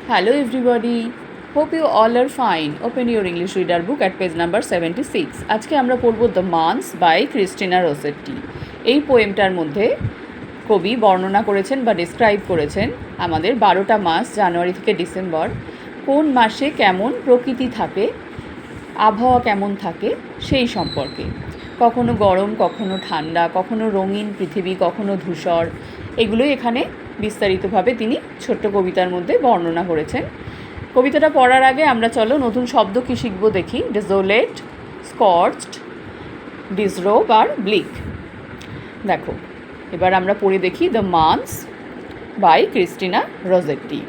Hello everybody. Hope you all are fine. Open your English reader book at page number 76. আজকে আমরা পড়ব the months by Christina রসেট্টি। এই পোয়েমটার মধ্যে কবি বর্ণনা করেছেন বা ডেসক্রাইব করেছেন আমাদের 12টা মাস জানুয়ারি থেকে ডিসেম্বর কোন মাসে কেমন প্রকৃতি থাকে, আবহাওয়া কেমন থাকে সেই সম্পর্কে। কখনো গরম, কখনো ঠান্ডা, কখনো রঙিন পৃথিবী, কখনো ধূসর, এগুলোই এখানে বিস্তারিতভাবে তিনি ছোট্ট কবিতার মধ্যে বর্ণনা করেছেন। কবিতাটা পড়ার আগে আমরা চলো নতুন শব্দ কী শিখবো দেখি। ডেজোলেট, স্কর্চড, ডিসরোব আর ব্লিক। দেখো এবার আমরা পড়ে দেখি the months by Christina Rossetti.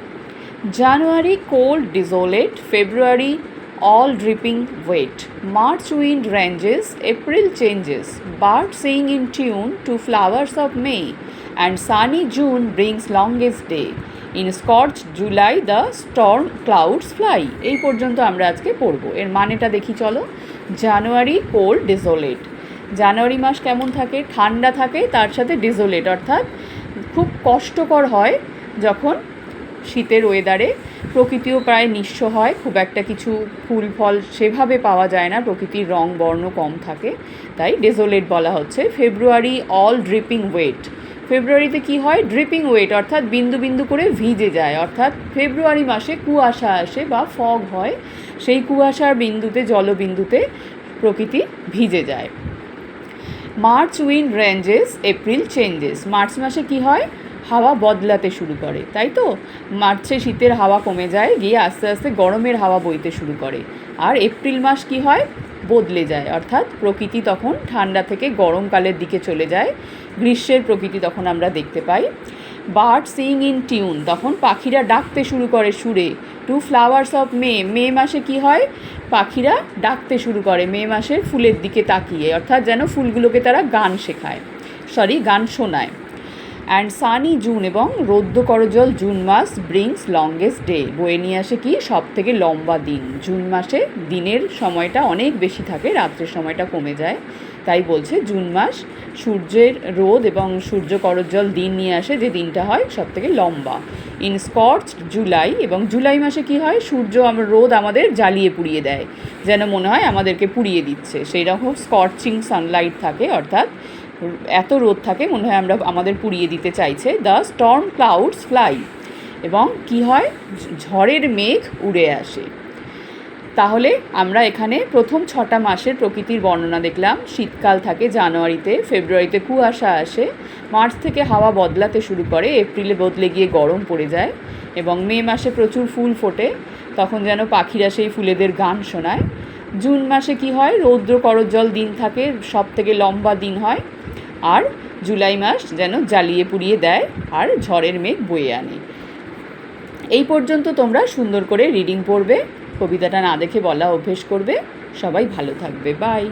January cold desolate, February all dripping wet, March wind ranges, April changes, birds sing in tune to flowers of May, and sunny June brings longest day. In scorched July the storm clouds fly. এই পর্যন্ত আমরা আজকে পড়ব। এর মানেটা দেখি চলো। জানুয়ারি cold ডিসোলেট, জানুয়ারি মাস কেমন থাকে? ঠান্ডা থাকে, তার সাথে ডিসোলেট অর্থাৎ খুব কষ্টকর হয় যখন শীতের ওয়েদারে প্রকৃতিও প্রায় নিঃস্ব হয়, খুব একটা কিছু ফুল ফল সেভাবে পাওয়া যায় না, প্রকৃতির রং বর্ণ কম থাকে, তাই ডেজোলেট বলা হচ্ছে। ফেব্রুয়ারি অল ড্রিপিং ওয়েট, ফেব্রুয়ারিতে কি হয়? ড্রিপিং ওয়েট অর্থাৎ বিন্দু বিন্দু করে ভিজে যায়, অর্থাৎ ফেব্রুয়ারি মাসে কুয়াশা আসে বা ফগ হয়, সেই কুয়াশার বিন্দুতে জলবিন্দুতে প্রকৃতি ভিজে যায়। March wind ranges, April changes, March মাসে কি হয়? হাওয়া বদলাতে শুরু করে, তাই তো? মার্চে শীতের হাওয়া কমে যায়, গিয়ে আস্তে আস্তে গরমের হাওয়া বইতে শুরু করে। আর এপ্রিল মাস কি হয়? বদলে যায়, অর্থাৎ প্রকৃতি তখন ঠান্ডা থেকে গরমকালের দিকে চলে যায়, গ্রীষ্মের প্রকৃতি তখন আমরা দেখতে পাই। বার্ড সিং ইন টিউন, তখন পাখিরা ডাকতে শুরু করে সুরে। টু ফ্লাওয়ার্স অফ মে, মে মাসে কি হয়? পাখিরা ডাকতে শুরু করে মে মাসের ফুলের দিকে তাকিয়ে, অর্থাৎ যেন ফুলগুলোকে তারা গান শোনায়। অ্যান্ড সানি জুন, এবং রৌদ্র করজল জুন মাস ব্রিংস লংগেস্ট ডে, বয়ে নিয়ে আসে কি? সব থেকে লম্বা দিন। জুন মাসে দিনের সময়টা অনেক বেশি থাকে, রাত্রের সময়টা কমে যায়, তাই বলছে জুন মাস সূর্যের রোদ এবং সূর্য করজ্জ্বল দিন নিয়ে আসে, যে দিনটা হয় সব থেকে লম্বা। ইন স্কর্চড জুলাই, এবং জুলাই মাসে কি হয়? রোদ আমাদের জ্বালিয়ে পুড়িয়ে দেয়, যেন মনে হয় আমাদেরকে পুড়িয়ে দিচ্ছে, সেই রকম স্কর্চিং সানলাইট থাকে, অর্থাৎ এত রোদ থাকে মনে হয় আমাদের পুড়িয়ে দিতে চাইছে। দ্য স্টর্ম ক্লাউডস ফ্লাই, এবং কি হয়? ঝড়ের মেঘ উড়ে আসে। তাহলে আমরা এখানে প্রথম 6টা মাসের প্রকৃতির বর্ণনা দেখলাম। শীতকাল থাকে জানুয়ারিতে, ফেব্রুয়ারিতে কুয়াশা আসে, মার্চ থেকে হাওয়া বদলাতে শুরু করে, এপ্রিলে বদলে গিয়ে গরম পড়ে যায়, এবং মে মাসে প্রচুর ফুল ফোটে, তখন যেন পাখিরা সেই ফুলেদের গান শোনায়। জুন মাসে কি হয়? রৌদ্র করজ্জ্বল দিন থাকে, সব থেকে লম্বা দিন হয়। আর জুলাই মাস যেন জ্বালিয়ে পুড়িয়ে দেয় আর ঝড়ের মেঘ বয়ে আনে। এই পর্যন্ত তোমরা সুন্দর করে রিডিং পড়বে, কবিতাটা না দেখে বলা অভ্যেস করবে। সবাই ভালো থাকবে, বাই।